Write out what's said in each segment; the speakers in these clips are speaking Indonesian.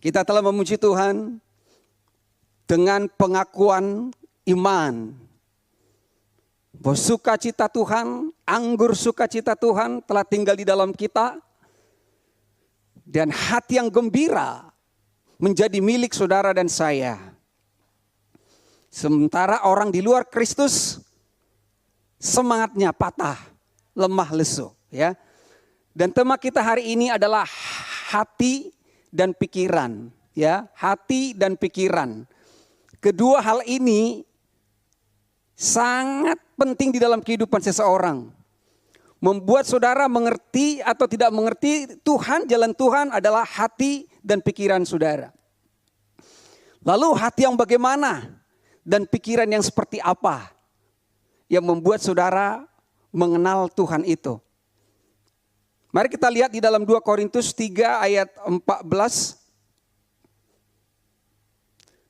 Kita telah memuji Tuhan dengan pengakuan iman. Bahwa sukacita Tuhan, anggur sukacita Tuhan telah tinggal di dalam kita. Dan hati yang gembira menjadi milik saudara dan saya. Sementara orang di luar Kristus semangatnya patah, lemah lesu. Ya. Dan tema kita hari ini adalah hati dan pikiran. Ya, hati dan pikiran. Kedua hal ini sangat penting di dalam kehidupan seseorang. Membuat saudara mengerti atau tidak mengerti Tuhan, jalan Tuhan adalah hati dan pikiran saudara. Lalu hati yang bagaimana dan pikiran yang seperti apa yang membuat saudara mengenal Tuhan itu? Mari kita lihat di dalam 2 Korintus 3 ayat 14.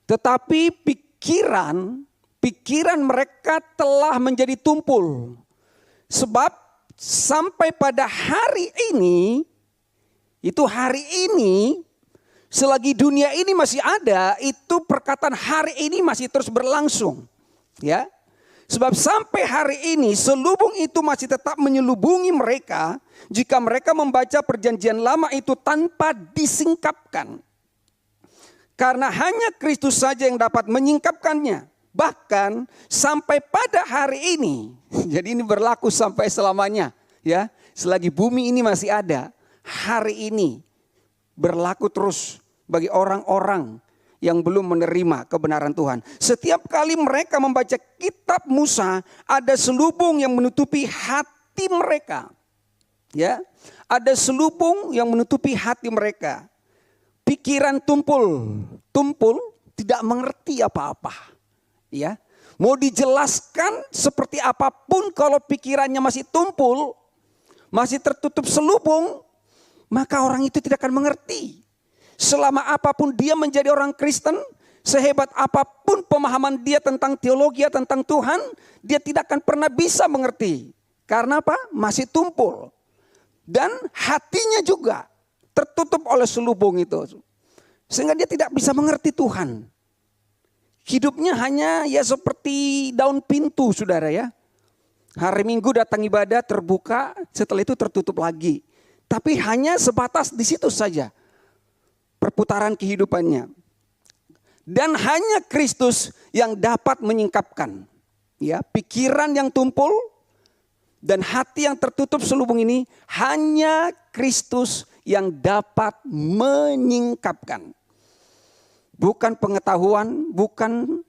Tetapi pikiran mereka telah menjadi tumpul. Sebab sampai pada hari ini, selagi dunia ini masih ada, itu perkataan hari ini masih terus berlangsung. Ya. Sebab sampai hari ini selubung itu masih tetap menyelubungi mereka jika mereka membaca perjanjian lama itu tanpa disingkapkan. Karena hanya Kristus saja yang dapat menyingkapkannya. Bahkan sampai pada hari ini. Jadi ini berlaku sampai selamanya. Ya, selagi bumi ini masih ada, hari ini berlaku terus bagi orang-orang yang belum menerima kebenaran Tuhan. Setiap kali mereka membaca kitab Musa, ada selubung yang menutupi hati mereka. Ya, ada selubung yang menutupi hati mereka. Pikiran tumpul tidak mengerti apa-apa. Ya, mau dijelaskan seperti apapun kalau pikirannya masih tumpul, masih tertutup selubung, maka orang itu tidak akan mengerti. Selama apapun dia menjadi orang Kristen, sehebat apapun pemahaman dia tentang teologi, tentang Tuhan, dia tidak akan pernah bisa mengerti. Karena apa? Masih tumpul. Dan hatinya juga tertutup oleh selubung itu. Sehingga dia tidak bisa mengerti Tuhan. Hidupnya hanya ya seperti daun pintu, saudara ya. Hari Minggu datang ibadah terbuka, setelah itu tertutup lagi. Tapi hanya sebatas di situ saja perputaran kehidupannya. Dan hanya Kristus yang dapat menyingkapkan ya, pikiran yang tumpul dan hati yang tertutup selubung ini, hanya Kristus yang dapat menyingkapkan. Bukan pengetahuan, bukan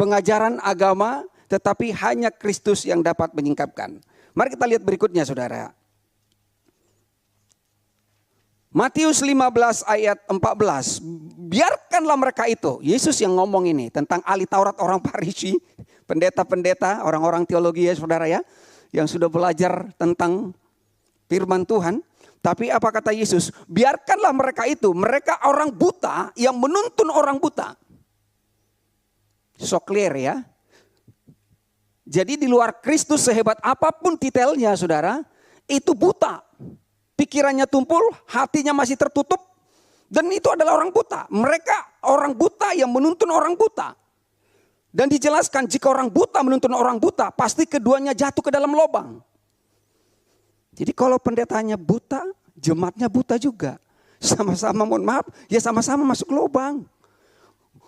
pengajaran agama, tetapi hanya Kristus yang dapat menyingkapkan. Mari kita lihat berikutnya, saudara. Matius 15 ayat 14. Biarkanlah mereka itu. Yesus yang ngomong ini tentang ahli Taurat, orang Farisi, pendeta-pendeta, orang-orang teologi ya saudara ya, yang sudah belajar tentang firman Tuhan. Tapi apa kata Yesus? Biarkanlah mereka itu. Mereka orang buta yang menuntun orang buta. So clear ya. Jadi di luar Kristus sehebat apapun titelnya saudara, itu buta. Pikirannya tumpul, hatinya masih tertutup. Dan itu adalah orang buta. Mereka orang buta yang menuntun orang buta. Dan dijelaskan jika orang buta menuntun orang buta, pasti keduanya jatuh ke dalam lubang. Jadi kalau pendetanya buta, jemaatnya buta juga. Sama-sama mohon maaf, ya sama-sama masuk lubang.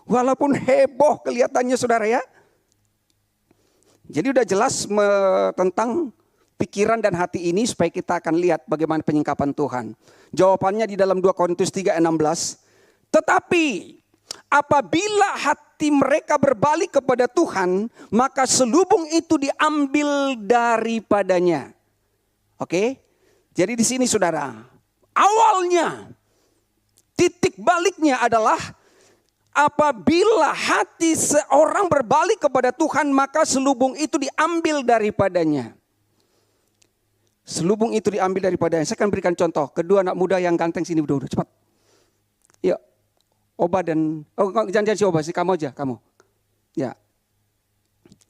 Walaupun heboh kelihatannya saudara ya. Jadi udah jelas tentang pikiran dan hati ini supaya kita akan lihat bagaimana penyingkapan Tuhan. Jawabannya di dalam 2 Korintus 3:16. Tetapi apabila hati mereka berbalik kepada Tuhan, maka selubung itu diambil daripadanya. Oke? Jadi di sini saudara, awalnya titik baliknya adalah apabila hati seorang berbalik kepada Tuhan, maka selubung itu diambil daripadanya. Selubung itu diambil daripadanya. Saya akan berikan contoh. Kedua anak muda yang ganteng sini, udah cepat. Yuk, Oba dan jangan si Oba sih, kamu aja, kamu. Ya,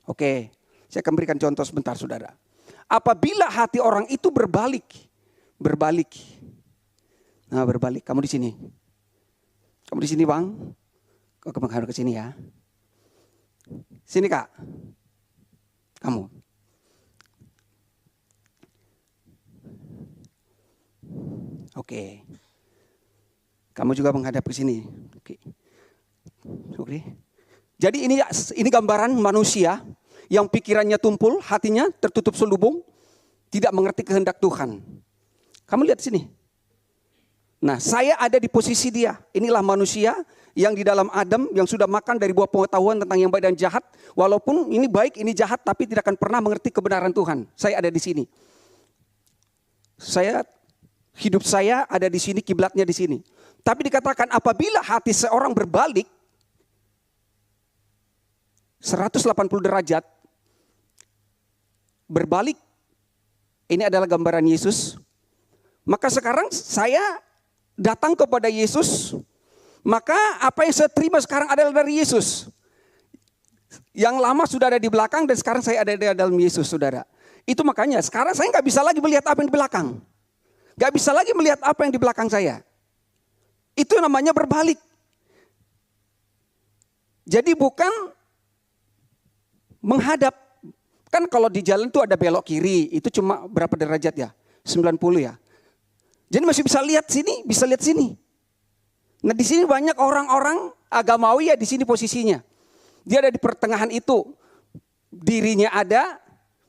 oke. Saya akan berikan contoh sebentar, saudara. Apabila hati orang itu berbalik. Nah, berbalik. Kamu di sini. Kamu di sini Bang? Kau menghadap ke sini ya. Sini Kak. Kamu. Oke. Kamu juga menghadap ke sini. Oke. Jadi ini gambaran manusia yang pikirannya tumpul, hatinya tertutup selubung, tidak mengerti kehendak Tuhan. Kamu lihat sini. Nah, saya ada di posisi dia. Inilah manusia yang di dalam Adam yang sudah makan dari buah pengetahuan tentang yang baik dan jahat. Walaupun ini baik, ini jahat, tapi tidak akan pernah mengerti kebenaran Tuhan. Saya ada di sini. Hidup saya ada di sini, kiblatnya di sini. Tapi dikatakan apabila hati seorang berbalik 180 derajat, berbalik, ini adalah gambaran Yesus. Maka sekarang saya datang kepada Yesus, maka apa yang saya terima sekarang adalah dari Yesus. Yang lama sudah ada di belakang dan sekarang saya ada di dalam Yesus, saudara. Itu makanya sekarang saya nggak bisa lagi melihat apa yang di belakang. Nggak bisa lagi melihat apa yang di belakang saya. Itu namanya berbalik. Jadi bukan menghadap. Kan kalau di jalan itu ada belok kiri, itu cuma berapa derajat ya? 90 ya. Jadi masih bisa lihat sini, bisa lihat sini. Nah di sini banyak orang-orang agamawi ya di sini posisinya. Dia ada di pertengahan itu. Dirinya ada,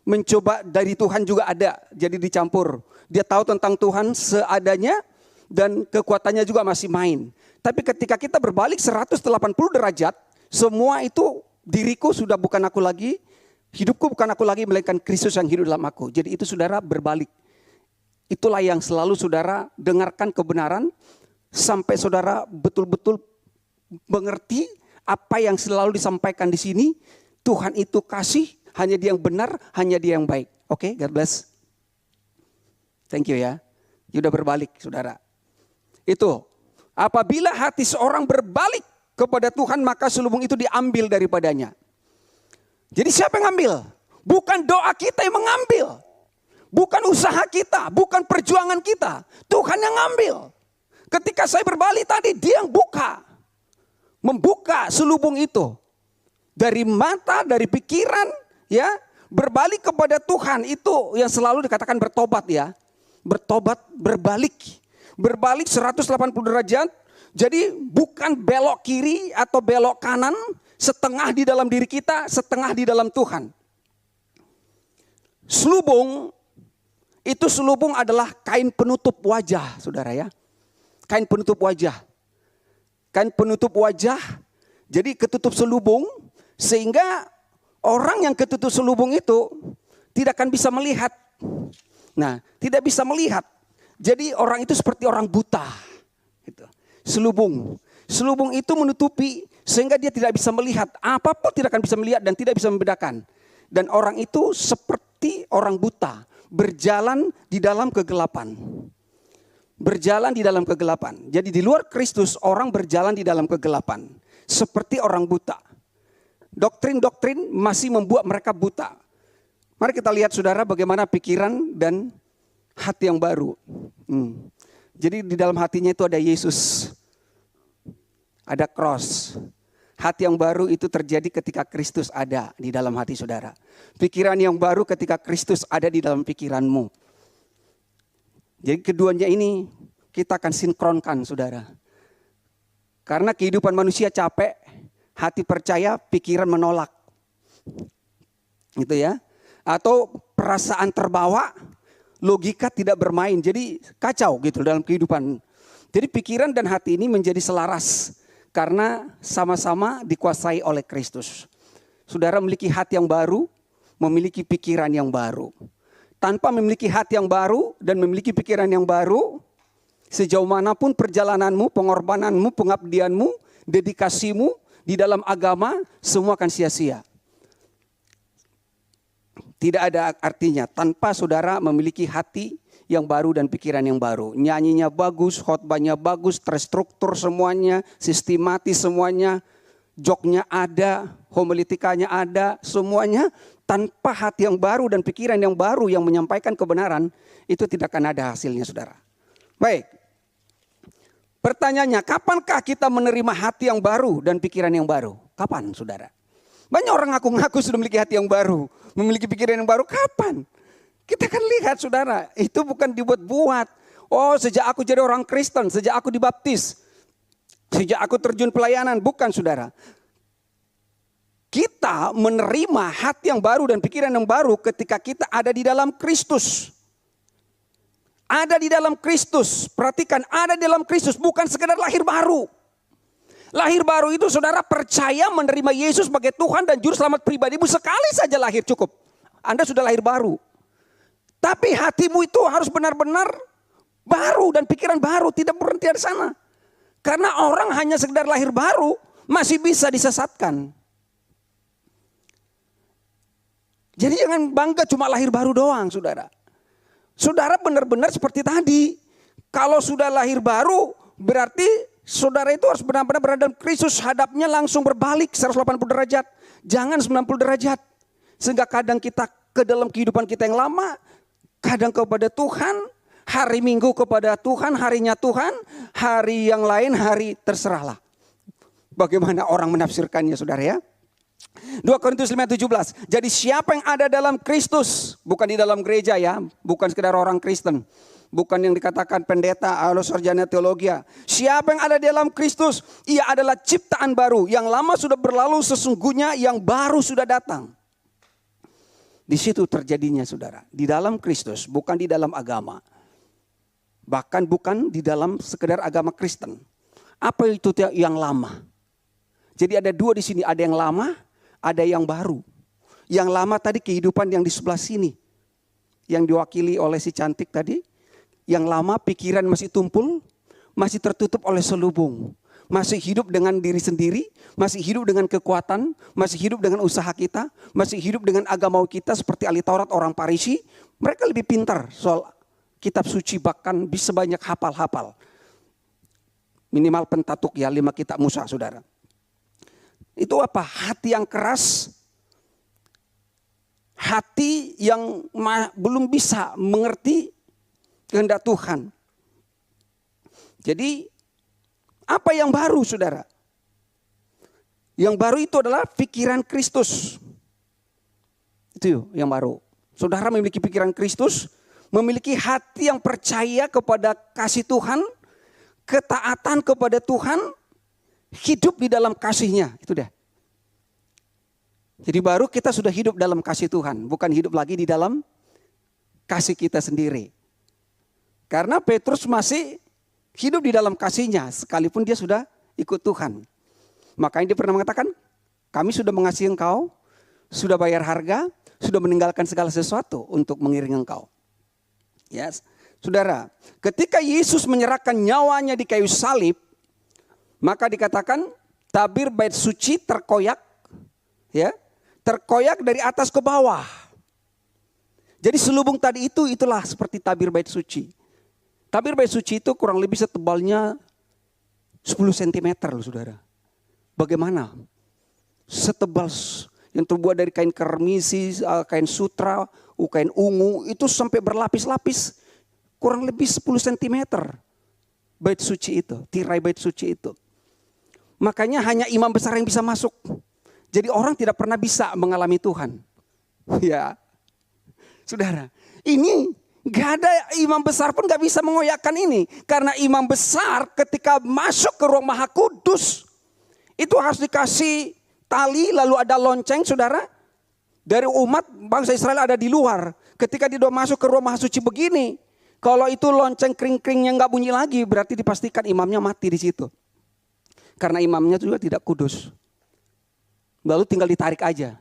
mencoba dari Tuhan juga ada. Jadi dicampur. Dia tahu tentang Tuhan seadanya dan kekuatannya juga masih main. Tapi ketika kita berbalik 180 derajat, semua itu diriku sudah bukan aku lagi. Hidupku bukan aku lagi, melainkan Kristus yang hidup dalam aku. Jadi itu saudara berbalik. Itulah yang selalu saudara dengarkan kebenaran sampai saudara betul-betul mengerti apa yang selalu disampaikan di sini. Tuhan itu kasih, hanya Dia yang benar, hanya Dia yang baik. Oke, God bless. Thank you ya. Sudah berbalik saudara. Itu apabila hati seorang berbalik kepada Tuhan, maka selubung itu diambil daripadanya. Jadi siapa yang ngambil? Bukan doa kita yang mengambil. Bukan usaha kita, bukan perjuangan kita. Tuhan yang ngambil. Ketika saya berbalik tadi, Dia yang buka. Membuka selubung itu. Dari mata, dari pikiran, ya, berbalik kepada Tuhan. Itu yang selalu dikatakan bertobat ya. Bertobat, berbalik. Berbalik 180 derajat. Jadi bukan belok kiri atau belok kanan. Setengah di dalam diri kita, setengah di dalam Tuhan. Selubung. Itu selubung adalah kain penutup wajah, saudara ya. Kain penutup wajah. Kain penutup wajah, jadi ketutup selubung, sehingga orang yang ketutup selubung itu tidak akan bisa melihat. Nah, tidak bisa melihat. Jadi orang itu seperti orang buta. Gitu. Selubung. Selubung itu menutupi, sehingga dia tidak bisa melihat. Apapun tidak akan bisa melihat dan tidak bisa membedakan. Dan orang itu seperti orang buta. Berjalan di dalam kegelapan. Berjalan di dalam kegelapan. Jadi di luar Kristus orang berjalan di dalam kegelapan. Seperti orang buta. Doktrin-doktrin masih membuat mereka buta. Mari kita lihat saudara bagaimana pikiran dan hati yang baru. Jadi di dalam hatinya itu ada Yesus. Ada cross. Hati yang baru itu terjadi ketika Kristus ada di dalam hati saudara. Pikiran yang baru ketika Kristus ada di dalam pikiranmu. Jadi keduanya ini kita akan sinkronkan saudara. Karena kehidupan manusia capek, hati percaya, pikiran menolak. Gitu ya. Atau perasaan terbawa, logika tidak bermain. Jadi kacau gitu dalam kehidupan. Jadi pikiran dan hati ini menjadi selaras. Karena sama-sama dikuasai oleh Kristus. Saudara memiliki hati yang baru, memiliki pikiran yang baru. Tanpa memiliki hati yang baru dan memiliki pikiran yang baru, sejauh manapun perjalananmu, pengorbananmu, pengabdianmu, dedikasimu di dalam agama, semua akan sia-sia. Tidak ada artinya tanpa saudara memiliki hati yang baru dan pikiran yang baru. Nyanyinya bagus, khotbahnya bagus, terstruktur semuanya, sistematis semuanya, joknya ada, homiletikanya ada, semuanya tanpa hati yang baru dan pikiran yang baru yang menyampaikan kebenaran, itu tidak akan ada hasilnya saudara. Baik, Pertanyaannya, kapankah kita menerima hati yang baru dan pikiran yang baru? Kapan, saudara? Banyak orang ngaku-ngaku sudah memiliki hati yang baru, memiliki pikiran yang baru. Kapan? Kita kan lihat, saudara, itu bukan dibuat-buat. Oh, sejak aku jadi orang Kristen, sejak aku dibaptis, sejak aku terjun pelayanan. Bukan, saudara. Kita menerima hati yang baru dan pikiran yang baru ketika kita ada di dalam Kristus. Ada di dalam Kristus. Perhatikan, ada di dalam Kristus, bukan sekedar lahir baru. Lahir baru itu saudara percaya menerima Yesus sebagai Tuhan dan Juru Selamat pribadimu, sekali saja lahir cukup. Anda sudah lahir baru. Tapi hatimu itu harus benar-benar baru dan pikiran baru, tidak berhenti di sana. Karena orang hanya sekedar lahir baru masih bisa disesatkan. Jadi jangan bangga cuma lahir baru doang, saudara. Saudara benar-benar seperti tadi. Kalau sudah lahir baru, berarti saudara itu harus benar-benar berada dalam Kristus. Hadapnya langsung berbalik 180 derajat. Jangan 90 derajat. Sehingga kadang kita ke dalam kehidupan kita yang lama, kadang kepada Tuhan, hari Minggu kepada Tuhan, harinya Tuhan, hari yang lain hari terserahlah. Bagaimana orang menafsirkannya, saudara ya? 2 Korintus 5:17. Jadi siapa yang ada dalam Kristus, bukan di dalam gereja ya, bukan sekedar orang Kristen, bukan yang dikatakan pendeta atau sarjana teologi. Siapa yang ada di dalam Kristus, ia adalah ciptaan baru. Yang lama sudah berlalu, sesungguhnya yang baru sudah datang. Di situ terjadinya, saudara, di dalam Kristus, bukan di dalam agama. Bahkan bukan di dalam sekedar agama Kristen. Apa itu yang lama? Jadi ada dua di sini, ada yang lama, ada yang baru. Yang lama tadi kehidupan yang di sebelah sini, yang diwakili oleh si cantik tadi. Yang lama pikiran masih tumpul, masih tertutup oleh selubung. Masih hidup dengan diri sendiri, masih hidup dengan kekuatan, masih hidup dengan usaha kita, masih hidup dengan agama kita seperti ahli Taurat orang Farisi. Mereka lebih pintar soal kitab suci, bahkan bisa banyak hafal-hafal. Minimal Pentatuk ya, 5 kitab Musa, saudara. Itu apa? Hati yang keras, hati yang belum bisa mengerti kehendak Tuhan. Jadi apa yang baru, saudara? Yang baru itu adalah pikiran Kristus. Itu yang baru. Saudara memiliki pikiran Kristus, memiliki hati yang percaya kepada kasih Tuhan, ketaatan kepada Tuhan, hidup di dalam kasih-Nya, itu dah. Jadi baru kita sudah hidup dalam kasih Tuhan, bukan hidup lagi di dalam kasih kita sendiri. Karena Petrus masih hidup di dalam kasih-Nya, sekalipun dia sudah ikut Tuhan. Makanya dia pernah mengatakan, kami sudah mengasihi engkau, sudah bayar harga, sudah meninggalkan segala sesuatu untuk mengiringi engkau. Yes. Saudara, ketika Yesus menyerahkan nyawanya di kayu salib, maka dikatakan tabir bait suci terkoyak, ya, terkoyak dari atas ke bawah. Jadi selubung tadi itulah seperti tabir bait suci. Tabir bait suci itu kurang lebih setebalnya 10 cm loh, saudara. Bagaimana? Setebal yang terbuat dari kain kermisi, kain sutra, kain ungu, itu sampai berlapis-lapis. Kurang lebih 10 cm bait suci itu, tirai bait suci itu. Makanya hanya imam besar yang bisa masuk. Jadi orang tidak pernah bisa mengalami Tuhan. Ya, saudara, ini gak ada imam besar pun gak bisa mengoyakkan ini. Karena imam besar ketika masuk ke ruang maha kudus, itu harus dikasih tali, lalu ada lonceng, saudara. Dari umat bangsa Israel ada di luar. Ketika dia masuk ke ruang maha suci begini, kalau itu lonceng kering-keringnya gak bunyi lagi, berarti dipastikan imamnya mati di situ. Karena imamnya juga tidak kudus. Lalu tinggal ditarik aja.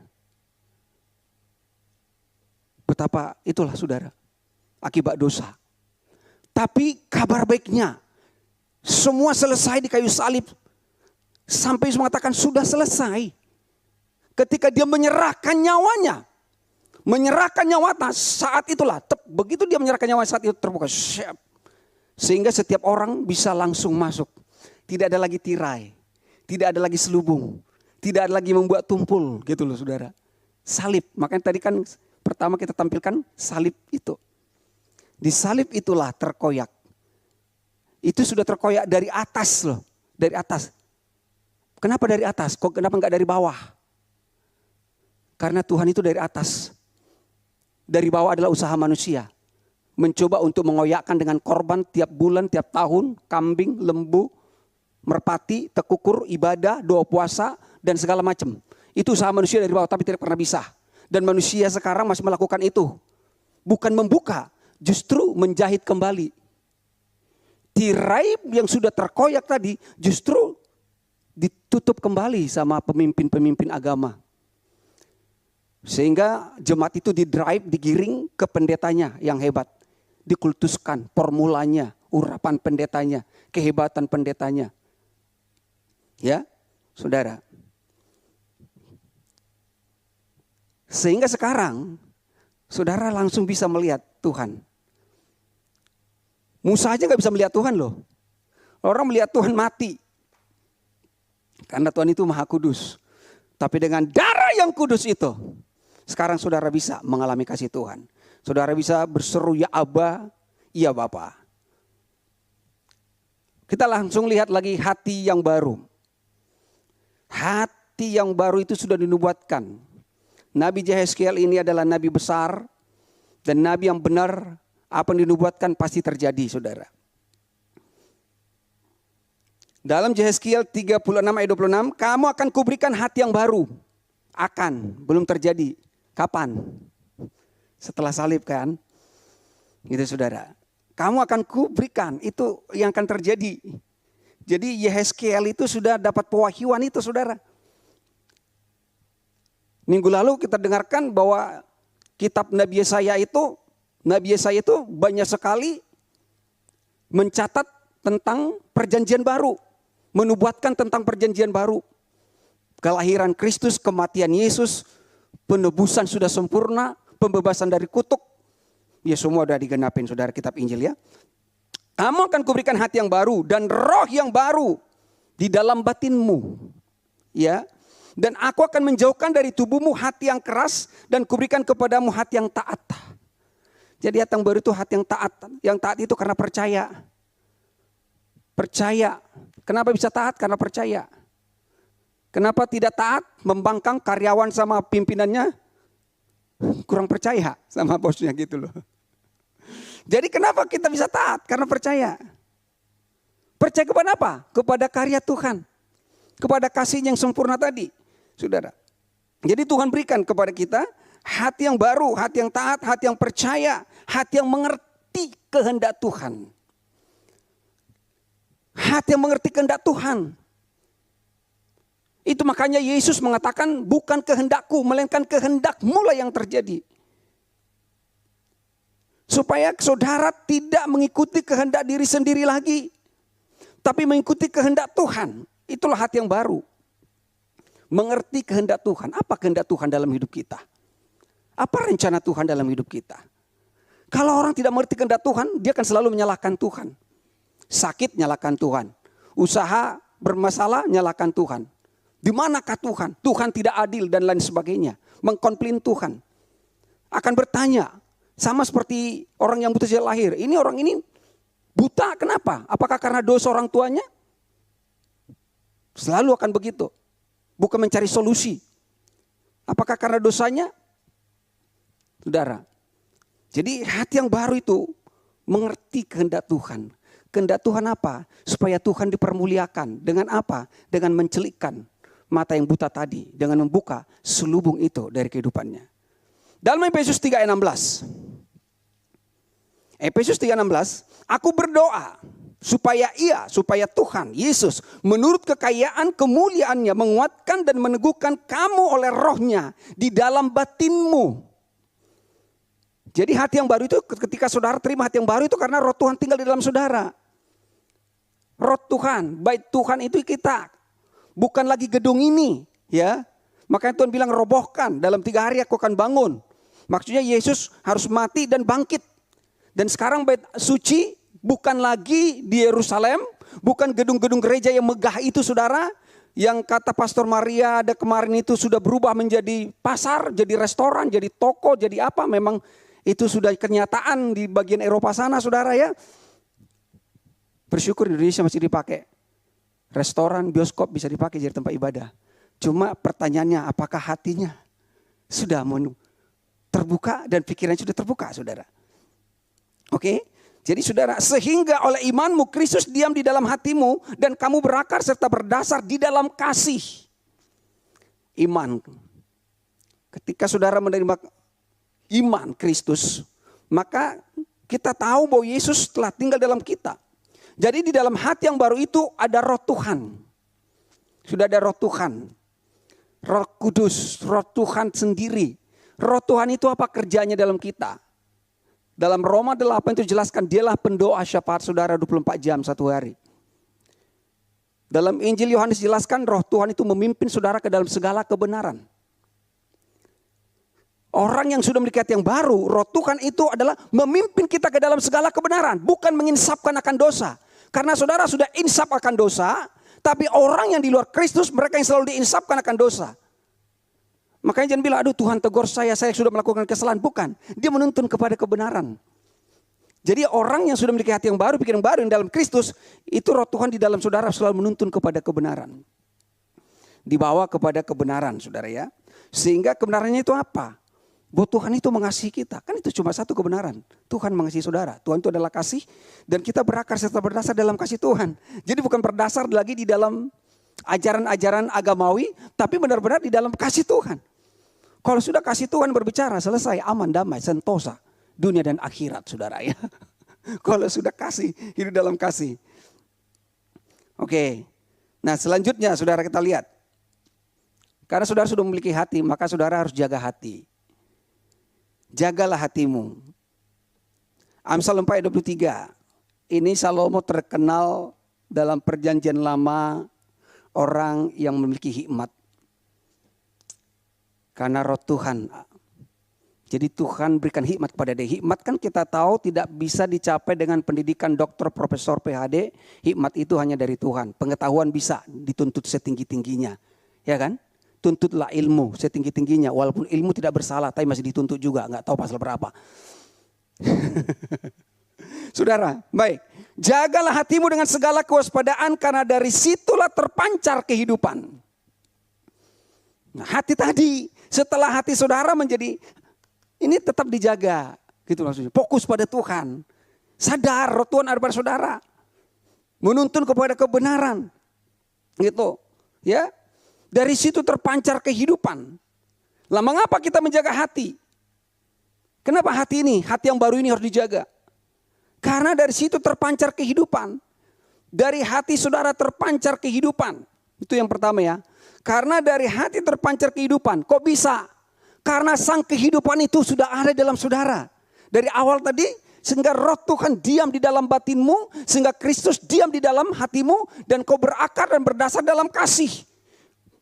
Betapa itulah, saudara, akibat dosa. Tapi kabar baiknya, semua selesai di kayu salib. Sampai mengatakan sudah selesai. Ketika dia menyerahkan nyawanya. Menyerahkan nyawanya saat itulah. Begitu dia menyerahkan nyawanya saat itu terbuka. Sehingga setiap orang bisa langsung masuk. Tidak ada lagi tirai. Tidak ada lagi selubung. Tidak ada lagi membuat tumpul gitu loh, saudara. Salib. Makanya tadi kan pertama kita tampilkan salib itu. Di salib itulah terkoyak. itu sudah terkoyak dari atas loh. Dari atas. Kenapa dari atas? Kok kenapa enggak dari bawah? Karena Tuhan itu dari atas. Dari bawah adalah usaha manusia. Mencoba untuk mengoyakkan dengan korban tiap bulan, tiap tahun. Kambing, lembu, merpati, tekukur, ibadah, doa puasa, dan segala macam. Itu usaha manusia dari bawah tapi tidak pernah bisa. Dan manusia sekarang masih melakukan itu. Bukan membuka, justru menjahit kembali. Tirai yang sudah terkoyak tadi justru ditutup kembali sama pemimpin-pemimpin agama. Sehingga jemaat itu di-drive, digiring ke pendetanya yang hebat. Dikultuskan formulanya, urapan pendetanya, kehebatan pendetanya. Ya, saudara. Sehingga sekarang, saudara langsung bisa melihat Tuhan. Musa aja gak bisa melihat Tuhan loh. Orang melihat Tuhan mati. Karena Tuhan itu maha kudus. Tapi dengan darah yang kudus itu, sekarang saudara bisa mengalami kasih Tuhan. Saudara bisa berseru ya Aba, iya Bapa. Kita langsung lihat lagi hati yang baru. Hati yang baru itu sudah dinubuatkan. Nabi Yehezkiel ini adalah nabi besar. Dan nabi yang benar, apa yang dinubuatkan pasti terjadi saudara. Dalam Yehezkiel 36 ayat 26, kamu akan kuberikan hati yang baru. Akan, belum terjadi. Kapan? Setelah salib kan? Gitu saudara. Kamu akan kuberikan, itu yang akan terjadi. Jadi Yehezkiel itu sudah dapat pewahyuan itu saudara. Minggu lalu kita dengarkan bahwa kitab Nabi Yesaya itu banyak sekali mencatat tentang perjanjian baru. Menubuatkan tentang perjanjian baru. Kelahiran Kristus, kematian Yesus, penebusan sudah sempurna, pembebasan dari kutuk. Ya semua sudah digenapin saudara kitab Injil ya. Kamu akan kuberikan hati yang baru dan roh yang baru di dalam batinmu. Ya. Dan aku akan menjauhkan dari tubuhmu hati yang keras dan kuberikan kepadamu hati yang taat. Jadi hati yang baru itu hati yang taat. Yang taat itu karena percaya. Percaya. Kenapa bisa taat? Karena percaya. Kenapa tidak taat? Membangkang karyawan sama pimpinannya. Kurang percaya sama bosnya gitu loh. Jadi kenapa kita bisa taat? Karena percaya. Percaya kepada apa? Kepada karya Tuhan. Kepada kasih yang sempurna tadi. Saudara. Jadi Tuhan berikan kepada kita hati yang baru, hati yang taat, hati yang percaya, hati yang mengerti kehendak Tuhan. Hati yang mengerti kehendak Tuhan. Itu makanya Yesus mengatakan bukan kehendakku, melainkan kehendakmu lah yang terjadi. Supaya saudara tidak mengikuti kehendak diri sendiri lagi. Tapi mengikuti kehendak Tuhan. Itulah hati yang baru. Mengerti kehendak Tuhan. Apa kehendak Tuhan dalam hidup kita? Apa rencana Tuhan dalam hidup kita? Kalau orang tidak mengerti kehendak Tuhan, dia akan selalu menyalahkan Tuhan. Sakit nyalakan Tuhan. Usaha bermasalah nyalakan Tuhan. Di manakah Tuhan? Tuhan tidak adil dan lain sebagainya. Mengkomplain Tuhan. Akan bertanya. Sama seperti orang yang buta sejak lahir. Ini orang ini buta kenapa? Apakah karena dosa orang tuanya? Selalu akan begitu. Bukan mencari solusi. Apakah karena dosanya? Saudara. Jadi hati yang baru itu mengerti kehendak Tuhan. Kehendak Tuhan apa? Supaya Tuhan dipermuliakan. Dengan apa? Dengan mencelikkan mata yang buta tadi. Dengan membuka selubung itu dari kehidupannya. Dalam Efesus 3 ayat 16. Efesus 3:16. Aku berdoa supaya Tuhan Yesus menurut kekayaan kemuliaannya menguatkan dan meneguhkan kamu oleh rohnya di dalam batinmu. Jadi hati yang baru itu ketika saudara terima hati yang baru itu karena roh Tuhan tinggal di dalam saudara. Roh Tuhan, bait Tuhan itu kita. Bukan lagi gedung ini, ya. Makanya Tuhan bilang robohkan, dalam 3 hari aku akan bangun. Maksudnya Yesus harus mati dan bangkit. Dan sekarang bait suci bukan lagi di Yerusalem, bukan gedung-gedung gereja yang megah itu saudara. Yang kata Pastor Maria ada kemarin itu sudah berubah menjadi pasar, jadi restoran, jadi toko, jadi apa. Memang itu sudah kenyataan di bagian Eropa sana saudara ya. Bersyukur di Indonesia masih dipakai. Restoran, bioskop bisa dipakai jadi tempat ibadah. Cuma pertanyaannya, apakah hatinya sudah terbuka dan pikirannya sudah terbuka, saudara? Oke? Jadi saudara, sehingga oleh imanmu Kristus diam di dalam hatimu dan kamu berakar serta berdasar di dalam kasih. Iman. Ketika saudara menerima iman Kristus, maka kita tahu bahwa Yesus telah tinggal dalam kita. Jadi di dalam hati yang baru itu ada roh Tuhan. Sudah ada roh Tuhan. Roh Kudus, roh Tuhan sendiri. Roh Tuhan itu apa kerjanya dalam kita? Dalam Roma 8 itu jelaskan, dialah pendoa syafaat saudara 24 jam satu hari. Dalam Injil Yohanes jelaskan roh Tuhan itu memimpin saudara ke dalam segala kebenaran. Orang yang sudah memiliki hati yang baru, roh Tuhan itu adalah memimpin kita ke dalam segala kebenaran. Bukan menginsafkan akan dosa. Karena saudara sudah insaf akan dosa, tapi orang yang di luar Kristus, mereka yang selalu diinsafkan akan dosa. Makanya jangan bilang, aduh Tuhan tegur saya sudah melakukan kesalahan. Bukan, dia menuntun kepada kebenaran. Jadi orang yang sudah memiliki hati yang baru, pikiran baru yang dalam Kristus, itu roh Tuhan di dalam saudara selalu menuntun kepada kebenaran. Dibawa kepada kebenaran, saudara ya. Sehingga kebenarannya itu apa? Bahwa Tuhan itu mengasihi kita. Kan itu cuma satu kebenaran. Tuhan mengasihi saudara. Tuhan itu adalah kasih. Dan kita berakar serta berdasar dalam kasih Tuhan. Jadi bukan berdasar lagi di dalam ajaran-ajaran agamawi. Tapi benar-benar di dalam kasih Tuhan. Kalau sudah kasih Tuhan berbicara, selesai, aman, damai, sentosa. Dunia dan akhirat, saudara ya. Kalau sudah kasih, hidup dalam kasih. Oke. Nah selanjutnya saudara kita lihat. Karena saudara sudah memiliki hati, maka saudara harus jaga hati. Jagalah hatimu. Amsal 4 ayat 23. Ini Salomo terkenal dalam perjanjian lama orang yang memiliki hikmat. Karena roh Tuhan. Jadi Tuhan berikan hikmat kepada dia. Hikmat kan kita tahu tidak bisa dicapai dengan pendidikan doktor, profesor, PhD. Hikmat itu hanya dari Tuhan. Pengetahuan bisa dituntut setinggi-tingginya. Ya kan? Tuntutlah ilmu setinggi-tingginya. Walaupun ilmu tidak bersalah, tapi masih dituntut juga. Nggak tahu pasal berapa. Saudara, baik. Jagalah hatimu dengan segala kewaspadaan, karena dari situlah terpancar kehidupan. Nah, hati tadi, setelah hati saudara menjadi, ini tetap dijaga. Gitu maksudnya. Fokus pada Tuhan. Sadar roh Tuhan ada pada saudara. Menuntun kepada kebenaran. Gitu. Ya. Dari situ terpancar kehidupan. Lah mengapa kita menjaga hati? Kenapa hati ini, hati yang baru ini harus dijaga? Karena dari situ terpancar kehidupan. Dari hati saudara terpancar kehidupan. Itu yang pertama ya. Karena dari hati terpancar kehidupan. Kok bisa? Karena sang kehidupan itu sudah ada dalam saudara. Dari awal tadi, sehingga roh Tuhan diam di dalam batinmu. Sehingga Kristus diam di dalam hatimu. Dan kau berakar dan berdasar dalam kasih.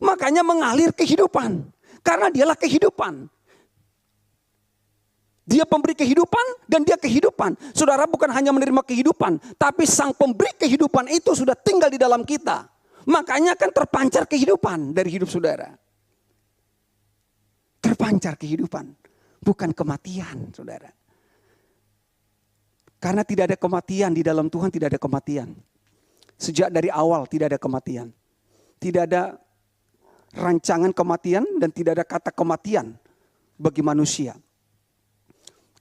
Makanya mengalir kehidupan. Karena dialah kehidupan. Dia pemberi kehidupan dan dia kehidupan. Saudara bukan hanya menerima kehidupan. Tapi sang pemberi kehidupan itu sudah tinggal di dalam kita. Makanya kan terpancar kehidupan dari hidup saudara. Terpancar kehidupan. Bukan kematian, saudara. Karena tidak ada kematian di dalam Tuhan, tidak ada kematian. Sejak dari awal tidak ada kematian. Tidak ada rancangan kematian dan tidak ada kata kematian bagi manusia.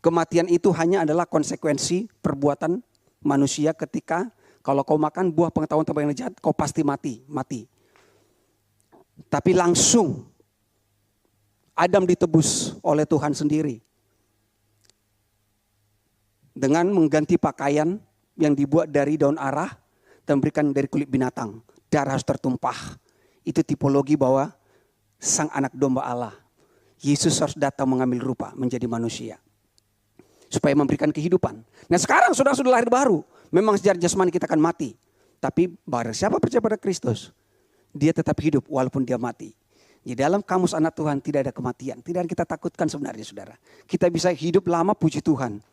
Kematian itu hanya adalah konsekuensi perbuatan manusia ketika kalau kau makan buah pengetahuan tentang yang jahat, kau pasti mati. Tapi langsung Adam ditebus oleh Tuhan sendiri. Dengan mengganti pakaian yang dibuat dari daun arah dan berikan dari kulit binatang. Darah harus tertumpah. Itu tipologi bahwa sang anak domba Allah. Yesus harus datang mengambil rupa menjadi manusia. Supaya memberikan kehidupan. Nah sekarang sudah lahir baru. Memang secara jasmani kita akan mati. Tapi barang siapa percaya pada Kristus. Dia tetap hidup walaupun dia mati. Di dalam kamus anak Tuhan tidak ada kematian. Tidak kita takutkan sebenarnya saudara. Kita bisa hidup lama puji Tuhan.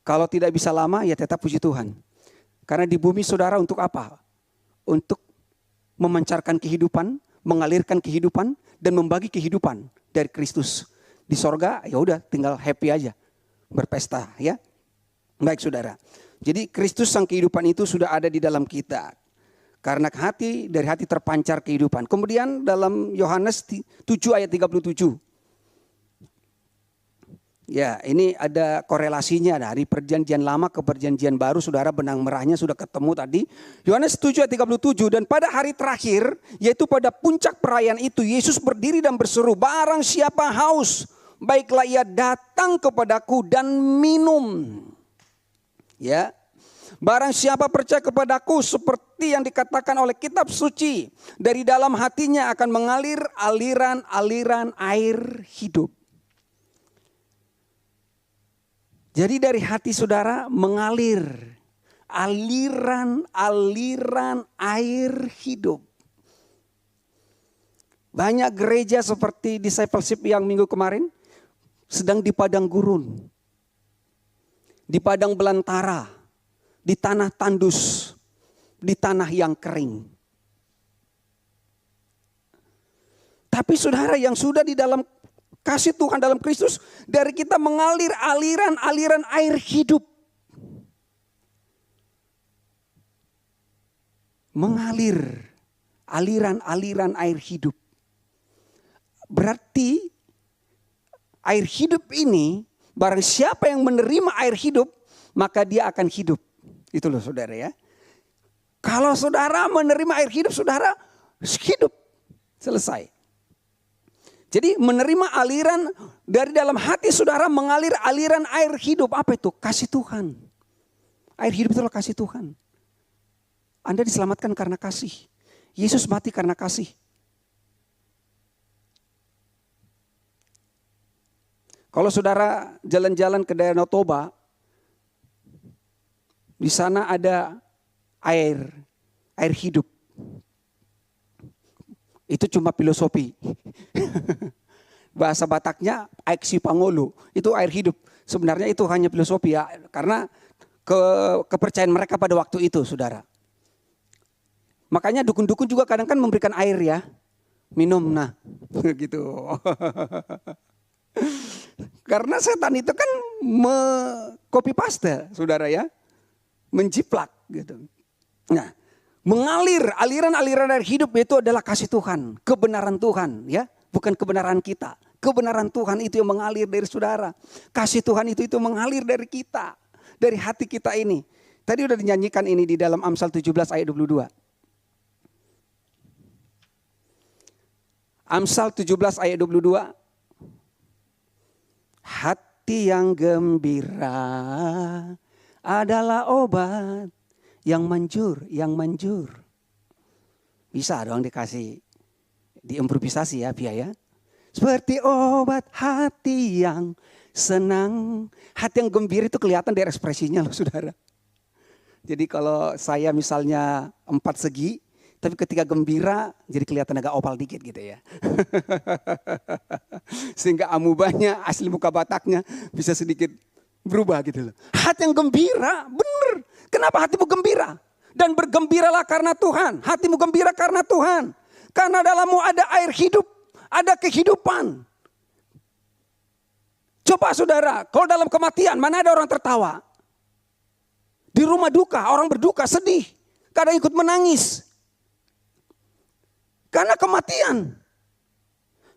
Kalau tidak bisa lama ya tetap puji Tuhan. Karena di bumi saudara untuk apa? Untuk memancarkan kehidupan, mengalirkan kehidupan dan membagi kehidupan dari Kristus. Di sorga ya udah tinggal happy aja, berpesta ya. Baik saudara. Jadi Kristus sang kehidupan itu sudah ada di dalam kita. Karena dari hati terpancar kehidupan. Kemudian dalam Yohanes 7 ayat 37. Ya, ini ada korelasinya dari perjanjian lama ke perjanjian baru. Saudara, benang merahnya sudah ketemu tadi. Yohanes 7 ayat 37. Dan pada hari terakhir, yaitu pada puncak perayaan itu, Yesus berdiri dan berseru, barang siapa haus, baiklah ia datang kepadaku dan minum. Ya. Barang siapa percaya kepadaku, seperti yang dikatakan oleh kitab suci, dari dalam hatinya akan mengalir aliran-aliran air hidup. Jadi dari hati saudara mengalir aliran-aliran air hidup. Banyak gereja seperti discipleship yang minggu kemarin sedang di padang gurun, di padang belantara, di tanah tandus, di tanah yang kering. Tapi saudara yang sudah di dalam kasih Tuhan dalam Kristus, dari kita mengalir aliran-aliran air hidup. Mengalir aliran-aliran air hidup. Berarti air hidup ini, barang siapa yang menerima air hidup, maka dia akan hidup. Itu loh saudara ya. Kalau saudara menerima air hidup, saudara hidup. Selesai. Jadi menerima aliran dari dalam hati saudara mengalir aliran air hidup. Apa itu? Kasih Tuhan. Air hidup itulah kasih Tuhan. Anda diselamatkan karena kasih. Yesus mati karena kasih. Kalau saudara jalan-jalan ke daerah Toba, di sana ada air hidup. Itu cuma filosofi. Bahasa Bataknya aiksi pangolo, itu air hidup. Sebenarnya itu hanya filosofi ya, karena kepercayaan mereka pada waktu itu, saudara. Makanya dukun-dukun juga kadang kan memberikan air ya, minum nah, gitu. Karena setan itu kan copy paste, saudara ya. Menjiplak gitu. Nah, mengalir aliran-aliran air hidup itu adalah kasih Tuhan, kebenaran Tuhan ya, bukan kebenaran kita. Kebenaran Tuhan itu yang mengalir dari saudara. Kasih Tuhan itu mengalir dari kita, dari hati kita ini. Tadi udah dinyanyikan ini di dalam Amsal 17 ayat 22. Amsal 17 ayat 22. Hati yang gembira adalah obat yang manjur. Bisa dong dikasih diimprovisasi ya biaya. Seperti obat hati yang senang. Hati yang gembira itu kelihatan dari ekspresinya loh saudara. Jadi kalau saya misalnya 4 segi, tapi ketika gembira jadi kelihatan agak opal dikit gitu ya. Sehingga amubanya, asli muka Bataknya bisa sedikit berubah gitu loh. Hati yang gembira, benar. Kenapa hatimu gembira? Dan bergembiralah karena Tuhan. Hatimu gembira karena Tuhan. Karena dalammu ada air hidup, ada kehidupan. Coba saudara, kalau dalam kematian mana ada orang tertawa? Di rumah duka, orang berduka, sedih. Kadang ikut menangis. Karena kematian.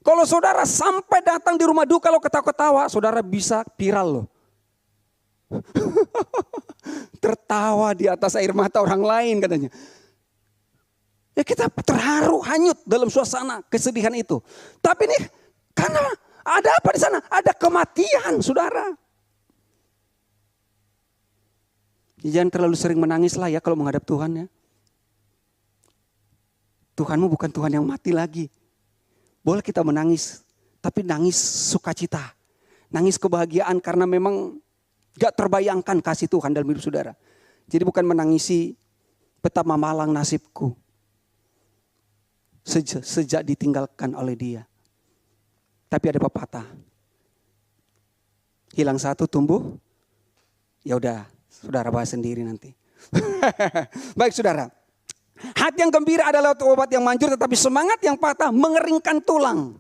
Kalau saudara sampai datang di rumah duka, kalau ketawa-ketawa, saudara bisa viral loh. Tertawa di atas air mata orang lain katanya. Ya kita terharu, hanyut dalam suasana kesedihan itu. Tapi nih karena ada apa di sana? Ada kematian, saudara. Jangan terlalu sering menangis lah ya kalau menghadap Tuhan ya. Tuhanmu bukan Tuhan yang mati lagi. Boleh kita menangis, tapi nangis sukacita. Nangis kebahagiaan karena memang gak terbayangkan kasih Tuhan dalam hidup saudara. Jadi bukan menangisi betapa malang nasibku. Sejak ditinggalkan oleh dia. Tapi ada pepatah. Hilang satu tumbuh. Ya udah, saudara bahas sendiri nanti. Baik saudara. Hati yang gembira adalah obat yang manjur, tetapi semangat yang patah mengeringkan tulang.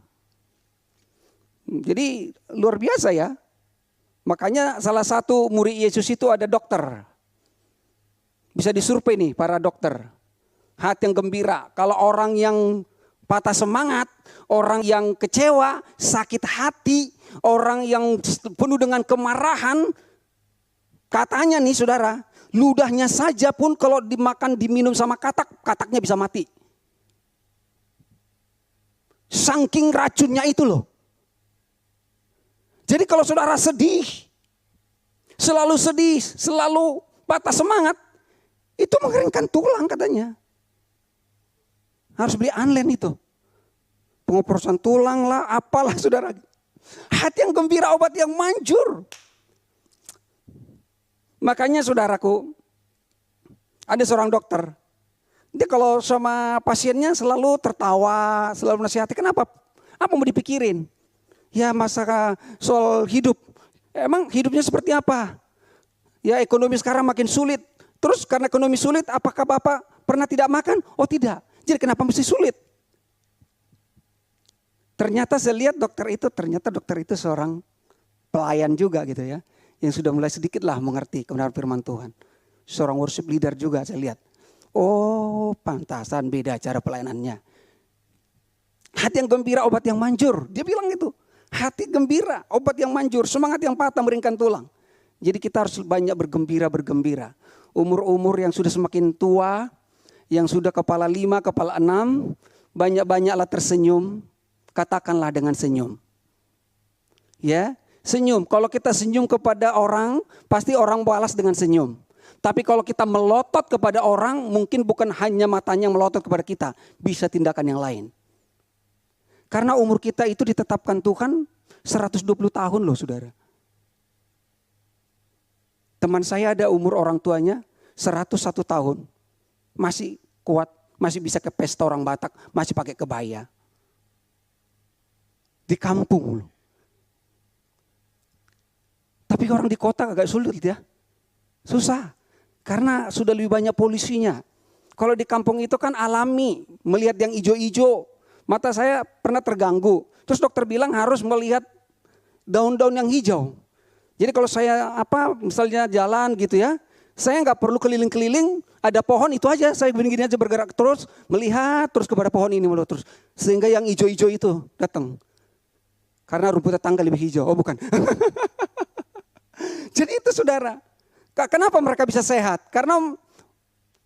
Jadi luar biasa ya. Makanya salah satu murid Yesus itu ada dokter. Bisa disurvei nih para dokter. Hati yang gembira. Kalau orang yang patah semangat, orang yang kecewa, sakit hati, orang yang penuh dengan kemarahan, katanya nih saudara, ludahnya saja pun kalau dimakan, diminum sama katak, kataknya bisa mati. Saking racunnya itu loh. Jadi kalau saudara sedih, selalu patah semangat, itu mengeringkan tulang katanya. Harus beli online itu. Pengoperasan tulang lah, apalah saudara. Hati yang gembira, obat yang manjur. Makanya saudaraku, ada seorang dokter. Dia kalau sama pasiennya selalu tertawa, selalu menasihati. Kenapa? Apa mau dipikirin? Ya masa soal hidup. Emang hidupnya seperti apa? Ya ekonomi sekarang makin sulit. Terus karena ekonomi sulit, apakah Bapak pernah tidak makan? Oh tidak. Jadi kenapa mesti sulit? Ternyata saya lihat dokter itu seorang pelayan juga gitu ya. Yang sudah mulai sedikit lah mengerti kebenaran firman Tuhan. Seorang worship leader juga saya lihat. Oh pantasan beda cara pelayanannya. Hati yang gembira, obat yang manjur. Dia bilang itu. Hati gembira, obat yang manjur. Semangat yang patah meringkan tulang. Jadi kita harus banyak bergembira. Umur-umur yang sudah semakin tua, yang sudah kepala 5, kepala 6, banyak-banyaklah tersenyum, katakanlah dengan senyum. Ya, senyum. Kalau kita senyum kepada orang, pasti orang balas dengan senyum. Tapi kalau kita melotot kepada orang, mungkin bukan hanya matanya yang melotot kepada kita, bisa tindakan yang lain. Karena umur kita itu ditetapkan Tuhan 120 tahun loh saudara. Teman saya ada umur orang tuanya 101 tahun. Masih kuat, masih bisa ke pesta orang Batak, masih pakai kebaya. Di kampung loh. Tapi orang di kota agak sulit ya. Susah. Karena sudah lebih banyak polusinya. Kalau di kampung itu kan alami, melihat yang hijau-hijau. Mata saya pernah terganggu. Terus dokter bilang harus melihat daun-daun yang hijau. Jadi kalau saya misalnya jalan gitu ya, saya nggak perlu keliling-keliling, ada pohon itu aja, saya begini-gini aja bergerak terus, melihat terus kepada pohon ini terus. Sehingga yang hijau-hijau itu datang. Karena rumput tetangga lebih hijau, oh bukan. Jadi itu saudara, kenapa mereka bisa sehat? Karena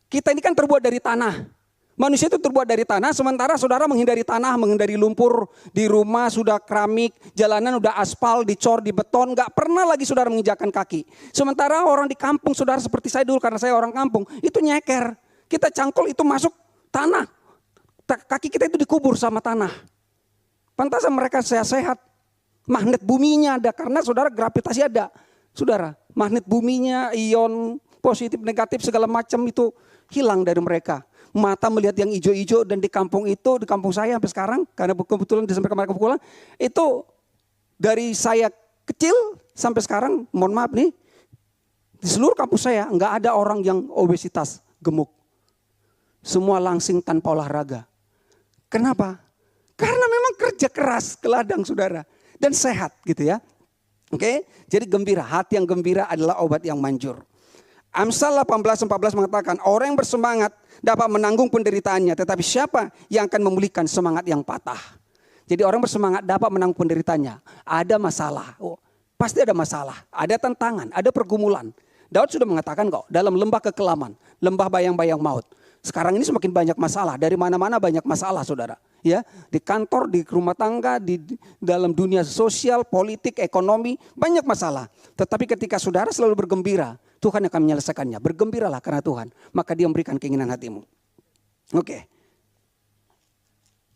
kita ini kan terbuat dari tanah. Manusia itu terbuat dari tanah, sementara saudara menghindari tanah, menghindari lumpur, di rumah sudah keramik, jalanan udah aspal, dicor, di beton, gak pernah lagi saudara menginjakkan kaki. Sementara orang di kampung, saudara seperti saya dulu, karena saya orang kampung, itu nyeker. Kita cangkul itu masuk tanah, kaki kita itu dikubur sama tanah. Pantasan mereka sehat. Magnet buminya ada, karena saudara gravitasi ada. Saudara, magnet buminya, ion positif, negatif, segala macam itu hilang dari mereka. Mata melihat yang hijau-hijau dan di kampung itu, di kampung saya sampai sekarang, karena kebetulan Desember kemarin pulang, itu dari saya kecil sampai sekarang, mohon maaf nih, di seluruh kampus saya nggak ada orang yang obesitas, gemuk. Semua langsing tanpa olahraga. Kenapa? Karena memang kerja keras ke ladang saudara dan sehat gitu ya. Oke, jadi gembira, hati yang gembira adalah obat yang manjur. Amsal 18:14 mengatakan orang yang bersemangat dapat menanggung penderitaannya, tetapi siapa yang akan memulihkan semangat yang patah? Jadi orang bersemangat dapat menanggung penderitaannya. Ada masalah, pasti ada masalah, ada tantangan, ada pergumulan. Daud sudah mengatakan kok dalam lembah kekelaman, lembah bayang-bayang maut. Sekarang ini semakin banyak masalah, dari mana-mana banyak masalah saudara. Ya, di kantor, di rumah tangga, di dalam dunia sosial, politik, ekonomi, banyak masalah. Tetapi ketika saudara selalu bergembira, Tuhan akan menyelesaikannya. Bergembiralah karena Tuhan, maka Dia memberikan keinginan hatimu. Oke.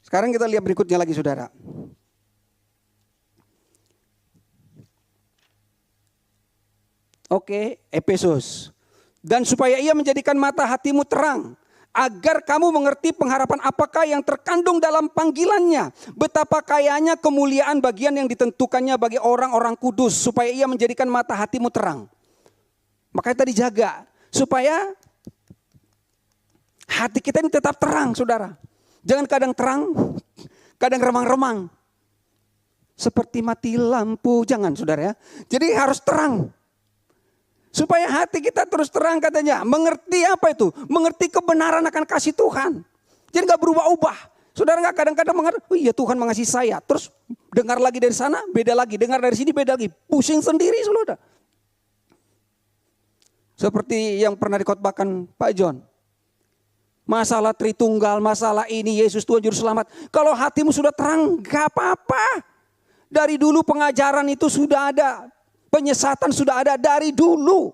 Sekarang kita lihat berikutnya lagi saudara. Oke, Efesus. Dan supaya Ia menjadikan mata hatimu terang, agar kamu mengerti pengharapan apakah yang terkandung dalam panggilannya. Betapa kayanya kemuliaan bagian yang ditentukannya bagi orang-orang kudus. Supaya Ia menjadikan mata hatimu terang. Makanya tadi jaga. Supaya hati kita ini tetap terang saudara. Jangan kadang terang, kadang remang-remang. Seperti mati lampu. Jangan saudara ya. Jadi harus terang. Supaya hati kita terus terang katanya. Mengerti apa itu? Mengerti kebenaran akan kasih Tuhan. Jadi gak berubah-ubah. Saudara gak kadang-kadang mengerti, oh iya Tuhan mengasihi saya. Terus dengar lagi dari sana, beda lagi. Dengar dari sini, beda lagi. Pusing sendiri saudara. Seperti yang pernah dikhotbahkan Pak John. Masalah Tritunggal, masalah ini, Yesus Tuhan Juru Selamat. Kalau hatimu sudah terang, gak apa-apa. Dari dulu pengajaran itu sudah ada. Penyesatan sudah ada dari dulu.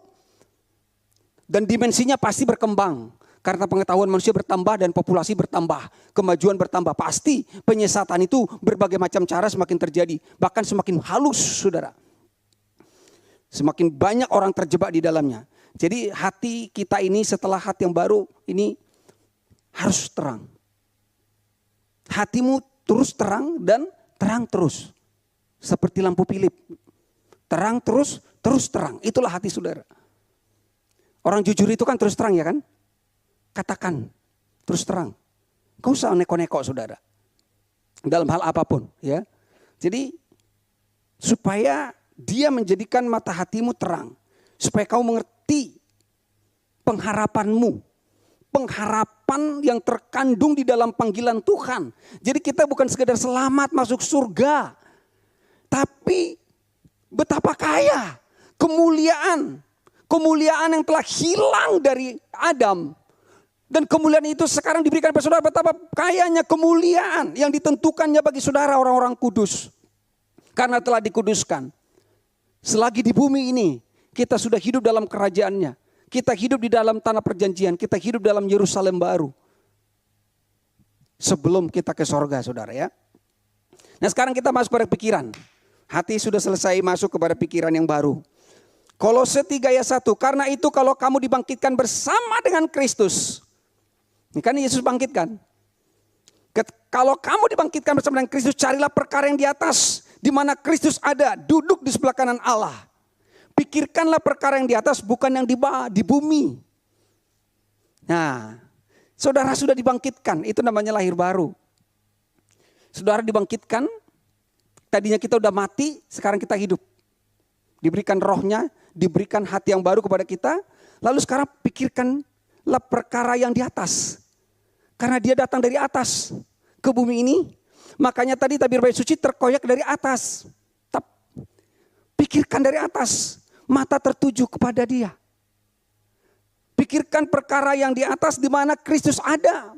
Dan dimensinya pasti berkembang. Karena pengetahuan manusia bertambah dan populasi bertambah. Kemajuan bertambah. Pasti penyesatan itu berbagai macam cara semakin terjadi. Bahkan semakin halus saudara. Semakin banyak orang terjebak di dalamnya. Jadi hati kita ini setelah hati yang baru ini harus terang. Hatimu terus terang dan terang terus. Seperti lampu Philip. Terang terus, terus terang. Itulah hati saudara. Orang jujur itu kan terus terang ya kan? Katakan terus terang. Kau usah neko-neko saudara. Dalam hal apapun ya. Jadi supaya dia menjadikan mata hatimu terang. Supaya kau mengerti pengharapanmu. Pengharapan yang terkandung di dalam panggilan Tuhan. Jadi kita bukan sekedar selamat masuk surga. Tapi betapa kaya kemuliaan. Kemuliaan yang telah hilang dari Adam. Dan kemuliaan itu sekarang diberikan kepada saudara. Betapa kayanya kemuliaan yang ditentukannya bagi saudara orang-orang kudus. Karena telah dikuduskan. Selagi di bumi ini kita sudah hidup dalam kerajaannya. Kita hidup di dalam tanah perjanjian. Kita hidup dalam Yerusalem baru. Sebelum kita ke sorga saudara ya. Nah sekarang kita masuk pada pikiran. Hati sudah selesai masuk kepada pikiran yang baru. Kolose 3 ayat 1. Karena itu kalau kamu dibangkitkan bersama dengan Kristus. Ini kan Yesus bangkitkan. Kalau kamu dibangkitkan bersama dengan Kristus, carilah perkara yang di atas. Di mana Kristus ada, duduk di sebelah kanan Allah. Pikirkanlah perkara yang di atas, bukan yang di bumi. Nah, saudara sudah dibangkitkan, itu namanya lahir baru. Saudara dibangkitkan, tadinya kita udah mati, sekarang kita hidup. Diberikan rohnya, diberikan hati yang baru kepada kita. Lalu sekarang pikirkanlah perkara yang di atas. Karena dia datang dari atas ke bumi ini. Makanya tadi tabir bait suci terkoyak dari atas. Pikirkan dari atas. Mata tertuju kepada dia. Pikirkan perkara yang di atas di mana Kristus ada.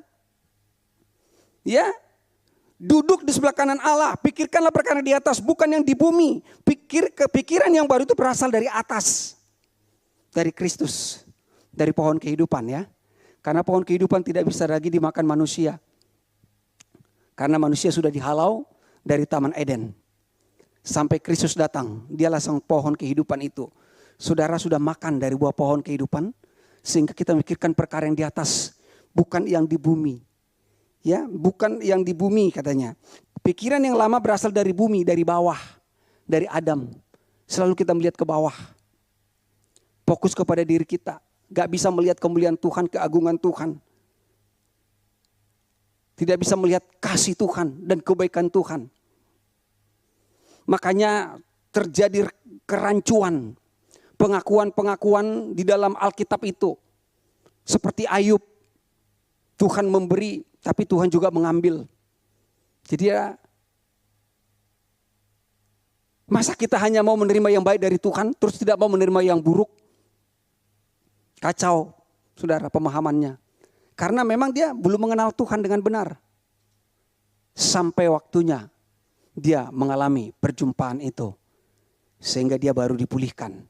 Ya. Duduk di sebelah kanan Allah. Pikirkanlah perkara di atas, bukan yang di bumi. Pikiran yang baru itu berasal dari atas. Dari Kristus. Dari pohon kehidupan ya. Karena pohon kehidupan tidak bisa lagi dimakan manusia. Karena manusia sudah dihalau dari Taman Eden. Sampai Kristus datang, dialah sang pohon kehidupan itu. Saudara sudah makan dari buah pohon kehidupan. Sehingga kita memikirkan perkara yang di atas. Bukan yang di bumi. Ya, bukan yang di bumi katanya. Pikiran yang lama berasal dari bumi, dari bawah. Dari Adam. Selalu kita melihat ke bawah. Fokus kepada diri kita. Gak bisa melihat kemuliaan Tuhan, keagungan Tuhan. Tidak bisa melihat kasih Tuhan dan kebaikan Tuhan. Makanya terjadi kerancuan. Pengakuan-pengakuan di dalam Alkitab itu. Seperti Ayub. Tuhan memberi, tapi Tuhan juga mengambil. Jadi ya, masa kita hanya mau menerima yang baik dari Tuhan, terus tidak mau menerima yang buruk? Kacau, saudara, pemahamannya. Karena memang dia belum mengenal Tuhan dengan benar. Sampai waktunya dia mengalami perjumpaan itu. Sehingga dia baru dipulihkan.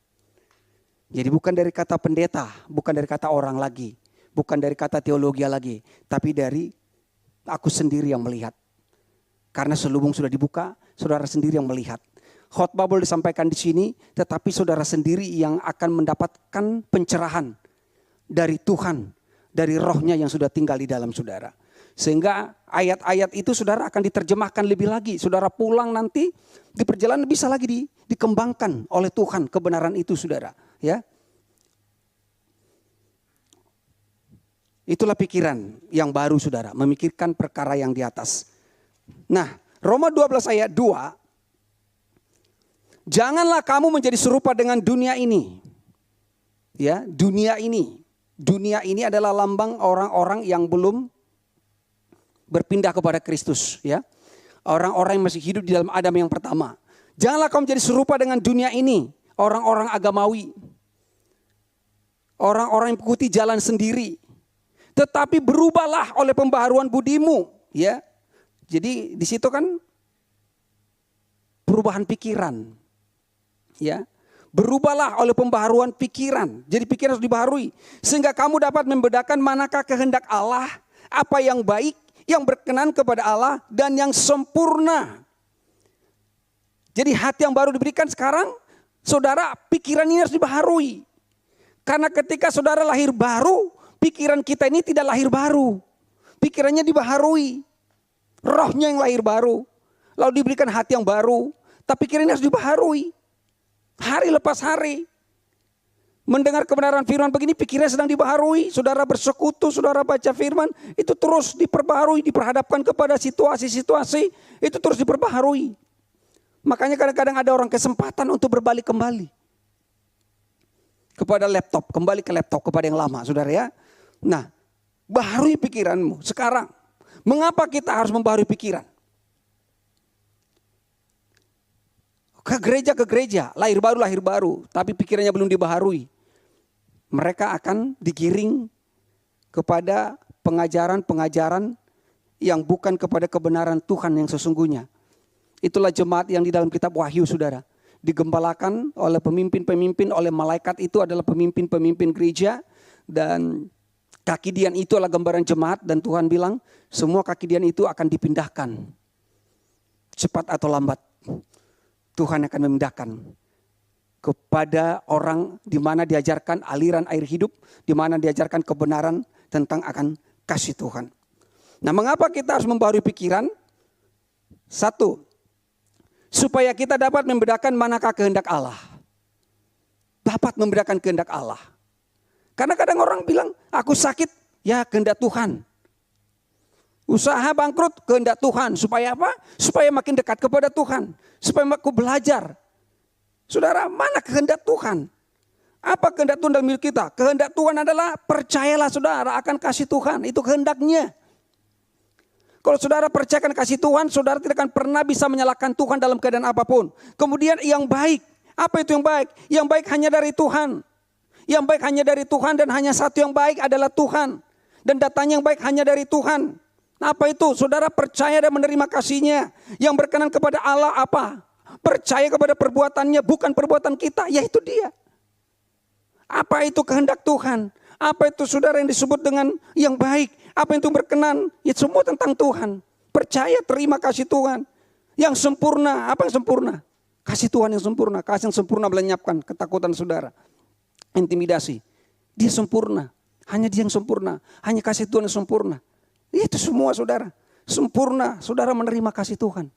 Jadi bukan dari kata pendeta, bukan dari kata orang lagi. Bukan dari kata teologi lagi. Tapi dari aku sendiri yang melihat. Karena selubung sudah dibuka, saudara sendiri yang melihat. Khotbah boleh disampaikan di sini, tetapi saudara sendiri yang akan mendapatkan pencerahan dari Tuhan, dari rohnya yang sudah tinggal di dalam saudara. Sehingga ayat-ayat itu saudara akan diterjemahkan lebih lagi. Saudara pulang nanti di perjalanan bisa lagi dikembangkan oleh Tuhan kebenaran itu saudara. Ya, itulah pikiran yang baru saudara, memikirkan perkara yang di atas. Nah, Roma 12 ayat 2. Janganlah kamu menjadi serupa dengan dunia ini. Ya, dunia ini adalah lambang orang-orang yang belum berpindah kepada Kristus, ya. Orang-orang yang masih hidup di dalam Adam yang pertama. Janganlah kau menjadi serupa dengan dunia ini, orang-orang agamawi. Orang-orang yang mengikuti jalan sendiri. Tetapi berubahlah oleh pembaharuan budimu, ya. Jadi di situ kan perubahan pikiran. Ya. Berubahlah oleh pembaharuan pikiran. Jadi pikiran harus dibaharui sehingga kamu dapat membedakan manakah kehendak Allah, apa yang baik, yang berkenan kepada Allah dan yang sempurna. Jadi hati yang baru diberikan sekarang, saudara, pikiran ini harus dibaharui. Karena ketika saudara lahir baru, pikiran kita ini tidak lahir baru. Pikirannya dibaharui. Rohnya yang lahir baru. Lalu diberikan hati yang baru. Tapi pikirannya harus dibaharui. Hari lepas hari. Mendengar kebenaran firman begini, pikirannya sedang dibaharui. Saudara bersekutu, saudara baca firman. Itu terus diperbaharui, diperhadapkan kepada situasi-situasi. Itu terus diperbaharui. Makanya kadang-kadang ada orang kesempatan untuk berbalik kembali. Kepada laptop, kembali ke laptop, kepada yang lama, saudara ya. Nah, baharui pikiranmu sekarang. Mengapa kita harus membaharui pikiran? Ke gereja, lahir baru, tapi pikirannya belum dibaharui. Mereka akan digiring kepada pengajaran-pengajaran yang bukan kepada kebenaran Tuhan yang sesungguhnya. Itulah jemaat yang di dalam kitab Wahyu, saudara. Digembalakan oleh pemimpin-pemimpin, oleh malaikat itu adalah pemimpin-pemimpin gereja. Dan kaki dian itu adalah gambaran jemaat. Dan Tuhan bilang semua kaki dian itu akan dipindahkan. Cepat atau lambat. Tuhan akan memindahkan kepada orang di mana diajarkan aliran air hidup. Di mana diajarkan kebenaran tentang akan kasih Tuhan. Nah, mengapa kita harus membaharui pikiran? Satu, supaya kita dapat membedakan manakah kehendak Allah. Dapat membedakan kehendak Allah. Karena kadang orang bilang, aku sakit, ya kehendak Tuhan. Usaha bangkrut, kehendak Tuhan. Supaya apa? Supaya makin dekat kepada Tuhan. Supaya aku belajar. Saudara, mana kehendak Tuhan? Apa kehendak Tuhan dalam hidup kita? Kehendak Tuhan adalah percayalah saudara akan kasih Tuhan. Itu kehendaknya. Kalau saudara percayakan kasih Tuhan, saudara tidak akan pernah bisa menyalahkan Tuhan dalam keadaan apapun. Kemudian yang baik. Apa itu yang baik? Yang baik hanya dari Tuhan. Yang baik hanya dari Tuhan dan hanya satu yang baik adalah Tuhan. Dan datanya yang baik hanya dari Tuhan. Apa itu? Saudara percaya dan menerima kasih-Nya. Yang berkenan kepada Allah apa? Percaya kepada perbuatannya, bukan perbuatan kita, yaitu Dia. Apa itu kehendak Tuhan? Apa itu saudara yang disebut dengan yang baik? Apa itu berkenan? Ya semua tentang Tuhan. Percaya, terima kasih Tuhan. Yang sempurna, apa yang sempurna? Kasih Tuhan yang sempurna. Kasih yang sempurna melenyapkan ketakutan saudara. Intimidasi. Dia sempurna. Hanya Dia yang sempurna. Hanya kasih Tuhan yang sempurna. Itu semua saudara. Sempurna, saudara menerima kasih Tuhan.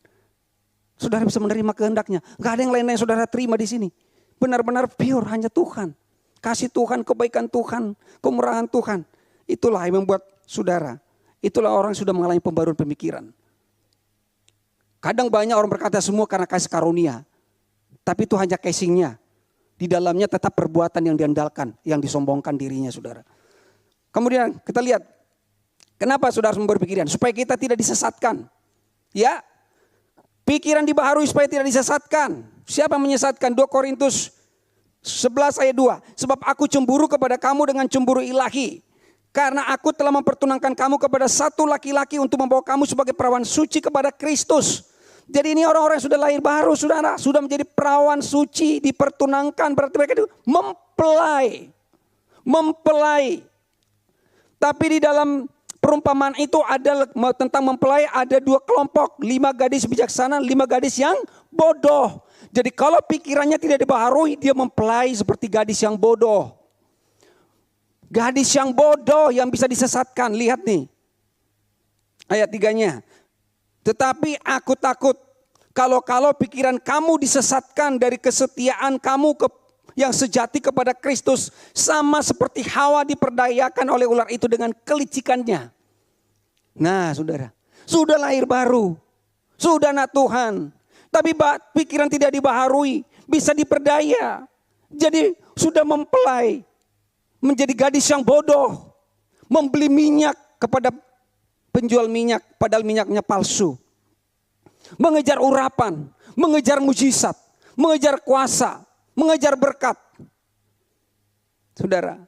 Saudara bisa menerima kehendaknya. Gak ada yang lain yang saudara terima di sini. Benar-benar pure, hanya Tuhan. Kasih Tuhan, kebaikan Tuhan, kemurahan Tuhan. Itulah yang membuat saudara. Itulah orang yang sudah mengalami pembaruan pemikiran. Kadang banyak orang berkata semua karena kasih karunia. Tapi itu hanya casingnya. Di dalamnya tetap perbuatan yang diandalkan, yang disombongkan dirinya saudara. Kemudian kita lihat. Kenapa saudara harus berpikiran? Supaya kita tidak disesatkan. Ya. Pikiran dibaharui supaya tidak disesatkan. Siapa yang menyesatkan? 2 Korintus 11 ayat 2. Sebab aku cemburu kepada kamu dengan cemburu ilahi. Karena aku telah mempertunangkan kamu kepada satu laki-laki untuk membawa kamu sebagai perawan suci kepada Kristus. Jadi ini orang-orang yang sudah lahir baru saudara. Sudah menjadi perawan suci, dipertunangkan. Berarti mereka itu mempelai. Mempelai. Tapi di dalam perumpamaan itu ada tentang mempelai, ada 2 kelompok. 5 gadis bijaksana, 5 gadis yang bodoh. Jadi kalau pikirannya tidak dibaharui, dia mempelai seperti gadis yang bodoh. Gadis yang bodoh yang bisa disesatkan. Lihat nih. Ayat 3-nya. Tetapi aku takut kalau pikiran kamu disesatkan dari kesetiaan kamu yang sejati kepada Kristus. Sama seperti Hawa diperdayakan oleh ular itu dengan kelicikannya. Nah saudara. Sudah lahir baru. Sudah anak Tuhan. Tapi pikiran tidak dibaharui. Bisa diperdaya. Jadi sudah mempelai. menjadi gadis yang bodoh, membeli minyak kepada penjual minyak, padahal minyaknya palsu. Mengejar urapan, mengejar mujizat, mengejar kuasa, mengejar berkat. Saudara,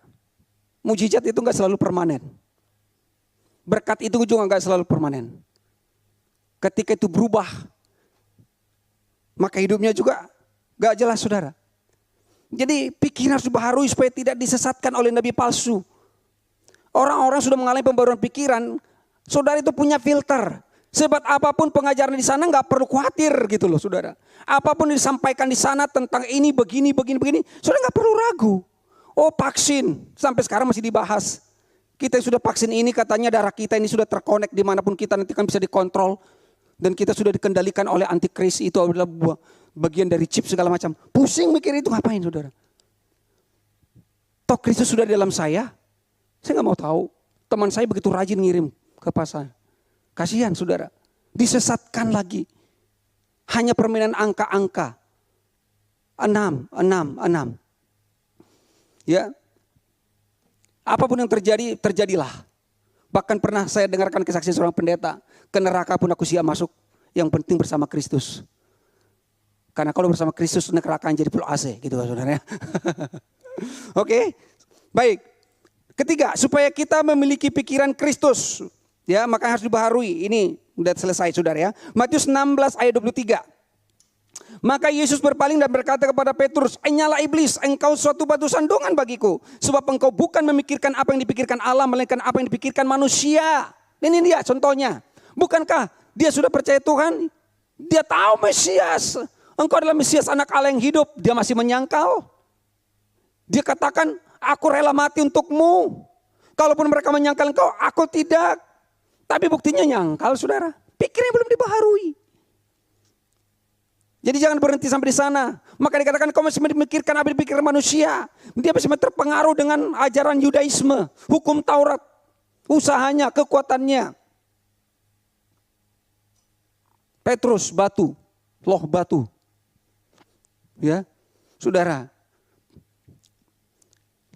mujizat itu enggak selalu permanen. Berkat itu juga enggak selalu permanen. Ketika itu berubah, maka hidupnya juga enggak jelas, saudara. Jadi pikiran harus dibaharui supaya tidak disesatkan oleh nabi palsu. Orang-orang sudah mengalami pembaruan pikiran, saudara itu punya filter. Sebab apapun pengajaran di sana nggak perlu khawatir gitu loh, saudara. Apapun yang disampaikan di sana tentang ini, begini, saudara nggak perlu ragu. Oh, vaksin sampai sekarang masih dibahas. Kita sudah vaksin ini, katanya darah kita ini sudah terkonek dimanapun kita nanti kan bisa dikontrol. Dan kita sudah dikendalikan oleh antikris, itu adalah bagian dari chip segala macam. Pusing mikir itu ngapain, saudara? Toh Kristus sudah di dalam saya nggak mau tahu. Teman saya begitu rajin ngirim ke pasar. Kasihan, saudara, disesatkan lagi. Hanya permainan angka-angka. 6. Ya, apapun yang terjadi, terjadilah. Bahkan pernah saya dengarkan kesaksian seorang pendeta, ke neraka pun aku siap masuk, yang penting bersama Kristus. Karena kalau bersama Kristus neraka jadi full AC gitu saudara. Oke, baik. Ketiga, supaya kita memiliki pikiran Kristus. Ya, maka harus dibaharui. Ini udah selesai saudara ya. Matius 16 ayat 23. Maka Yesus berpaling dan berkata kepada Petrus, "Enyalah iblis, engkau suatu batu sandungan bagiku. Sebab engkau bukan memikirkan apa yang dipikirkan Allah, melainkan apa yang dipikirkan manusia." Ini dia contohnya. Bukankah dia sudah percaya Tuhan? Dia tahu Mesias. Engkau adalah Mesias, anak Allah yang hidup. Dia masih menyangkal. Dia katakan, "Aku rela mati untukmu. Kalaupun mereka menyangkal engkau, aku tidak." Tapi buktinya nyangkal, saudara. Pikirnya belum dibaharui. Jadi jangan berhenti sampai di sana. Maka dikatakan kau masih memikirkan apa yang dipikirkan manusia. Dia masih terpengaruh dengan ajaran Yudaisme, hukum Taurat, usahanya, kekuatannya. Petrus batu, loh batu. Ya, saudara.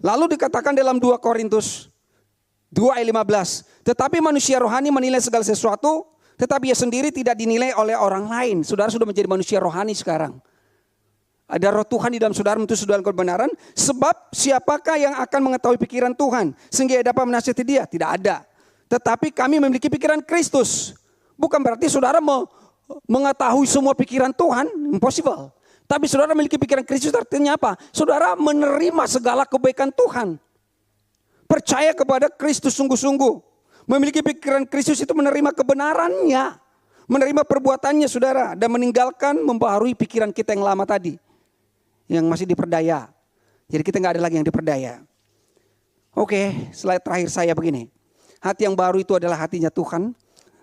Lalu dikatakan dalam 2 Korintus 2 ayat 15. Tetapi manusia rohani menilai segala sesuatu, tetapi ia sendiri tidak dinilai oleh orang lain. Saudara sudah menjadi manusia rohani sekarang. Ada roh Tuhan di dalam saudara untuk saudara kebenaran. Sebab siapakah yang akan mengetahui pikiran Tuhan sehingga ia dapat menasihati dia? Tidak ada. Tetapi kami memiliki pikiran Kristus. Bukan berarti saudara mengetahui semua pikiran Tuhan. Impossible. Tapi saudara memiliki pikiran Kristus artinya apa? Saudara menerima segala kebaikan Tuhan. Percaya kepada Kristus sungguh-sungguh. Memiliki pikiran Kristus itu menerima kebenarannya. Menerima perbuatannya saudara. Dan meninggalkan membaharui pikiran kita yang lama tadi. Yang masih diperdaya. Jadi kita gak ada lagi yang diperdaya. Oke, slide terakhir saya begini. Hati yang baru itu adalah hatinya Tuhan.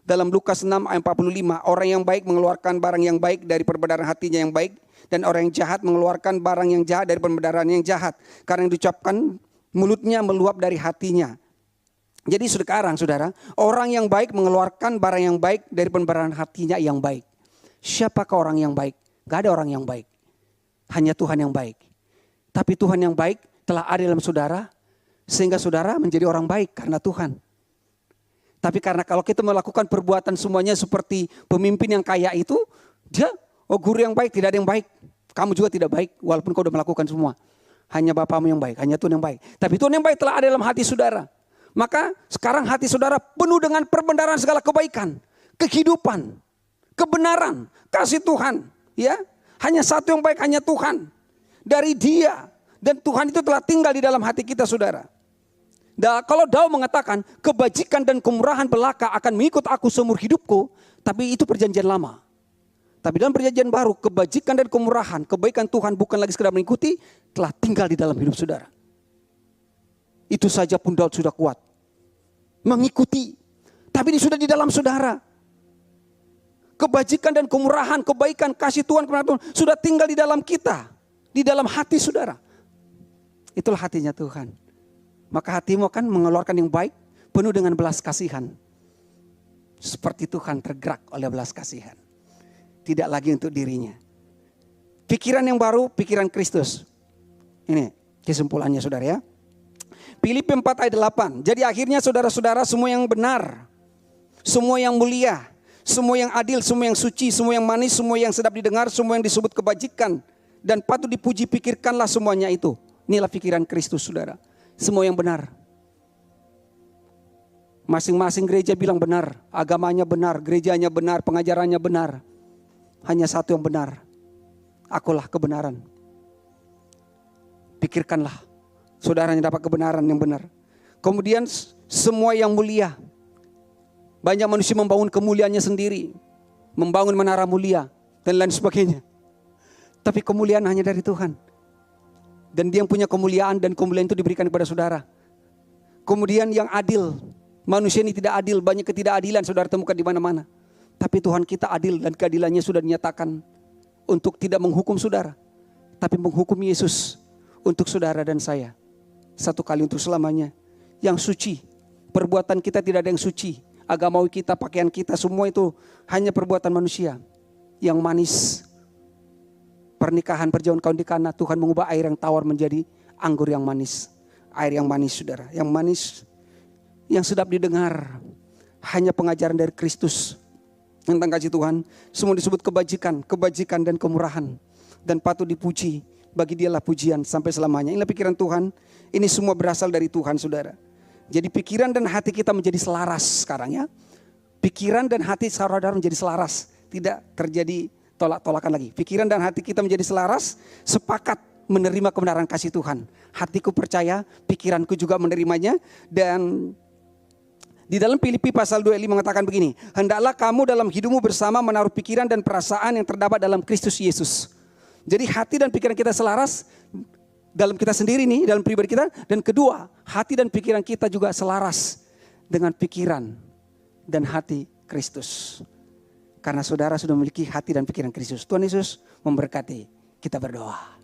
Dalam Lukas 6 ayat 45. Orang yang baik mengeluarkan barang yang baik dari perbenaran hatinya yang baik. Dan orang yang jahat mengeluarkan barang yang jahat dari perbenaran yang jahat. Karena yang diucapkan mulutnya meluap dari hatinya. Jadi sekarang saudara, orang yang baik mengeluarkan barang yang baik dari pembenaran hatinya yang baik. Siapakah orang yang baik? Gak ada orang yang baik. Hanya Tuhan yang baik. Tapi Tuhan yang baik telah ada dalam saudara. Sehingga saudara menjadi orang baik karena Tuhan. Tapi karena kalau kita melakukan perbuatan semuanya seperti pemimpin yang kaya itu. Dia, guru yang baik, tidak ada yang baik. Kamu juga tidak baik walaupun kau sudah melakukan semua. Hanya Bapamu yang baik, hanya Tuhan yang baik. Tapi Tuhan yang baik telah ada dalam hati saudara. Maka sekarang hati saudara penuh dengan perbenaran segala kebaikan. Kehidupan, kebenaran, kasih Tuhan. Ya, hanya satu yang baik, hanya Tuhan. Dari Dia. Dan Tuhan itu telah tinggal di dalam hati kita saudara. Kalau Daud mengatakan kebajikan dan kemurahan belaka akan mengikut aku seumur hidupku. Tapi itu perjanjian lama. Tapi dalam perjanjian baru kebajikan dan kemurahan, kebaikan Tuhan bukan lagi sekedar mengikuti, telah tinggal di dalam hidup saudara. Itu saja pun Daud sudah kuat. Mengikuti. Tapi ini sudah di dalam saudara. Kebajikan dan kemurahan, kebaikan, kasih Tuhan, kebenaran Tuhan sudah tinggal di dalam kita. Di dalam hati saudara. Itulah hatinya Tuhan. Maka hatimu akan mengeluarkan yang baik, penuh dengan belas kasihan. Seperti Tuhan tergerak oleh belas kasihan. Tidak lagi untuk dirinya. Pikiran yang baru, pikiran Kristus. Ini kesimpulannya saudara ya. Filipi 4 ayat 8. Jadi akhirnya saudara-saudara, semua yang benar, semua yang mulia, semua yang adil, semua yang suci, semua yang manis, semua yang sedap didengar, semua yang disebut kebajikan dan patut dipuji, pikirkanlah semuanya itu. Inilah pikiran Kristus, saudara. Semua yang benar. Masing-masing gereja bilang benar, agamanya benar, gerejanya benar, pengajarannya benar. Hanya satu yang benar. Akulah kebenaran. Pikirkanlah, saudaranya dapat kebenaran yang benar. Kemudian semua yang mulia. Banyak manusia membangun kemuliaannya sendiri, membangun menara mulia dan lain sebagainya. Tapi kemuliaan hanya dari Tuhan. Dan Dia yang punya kemuliaan, dan kemuliaan itu diberikan kepada saudara. Kemudian yang adil. Manusia ini tidak adil, banyak ketidakadilan saudara temukan di mana-mana. Tapi Tuhan kita adil, dan keadilannya sudah dinyatakan untuk tidak menghukum saudara, tapi menghukum Yesus untuk saudara dan saya. Satu kali untuk selamanya. Yang suci, perbuatan kita tidak ada yang suci. Agamawi kita, pakaian kita, semua itu hanya perbuatan manusia. Yang manis, pernikahan perjauhan kaum di Kana, Tuhan mengubah air yang tawar menjadi anggur yang manis. Air yang manis saudara, yang manis, yang sedap didengar. Hanya pengajaran dari Kristus tentang kasih Tuhan. Semua disebut kebajikan, kebajikan dan kemurahan. Dan patut dipuji, bagi Dialah pujian sampai selamanya. Inilah pikiran Tuhan. Ini semua berasal dari Tuhan saudara. Jadi pikiran dan hati kita menjadi selaras sekarang ya. Pikiran dan hati saudara menjadi selaras. Tidak terjadi tolak-tolakan lagi. Pikiran dan hati kita menjadi selaras, sepakat menerima kebenaran kasih Tuhan. Hatiku percaya, pikiranku juga menerimanya. Dan di dalam Filipi pasal 2 mengatakan begini, hendaklah kamu dalam hidupmu bersama menaruh pikiran dan perasaan yang terdapat dalam Kristus Yesus. Jadi hati dan pikiran kita selaras dalam kita sendiri nih, dalam pribadi kita. Dan kedua, hati dan pikiran kita juga selaras dengan pikiran dan hati Kristus. Karena saudara sudah memiliki hati dan pikiran Kristus. Tuhan Yesus memberkati. Kita berdoa.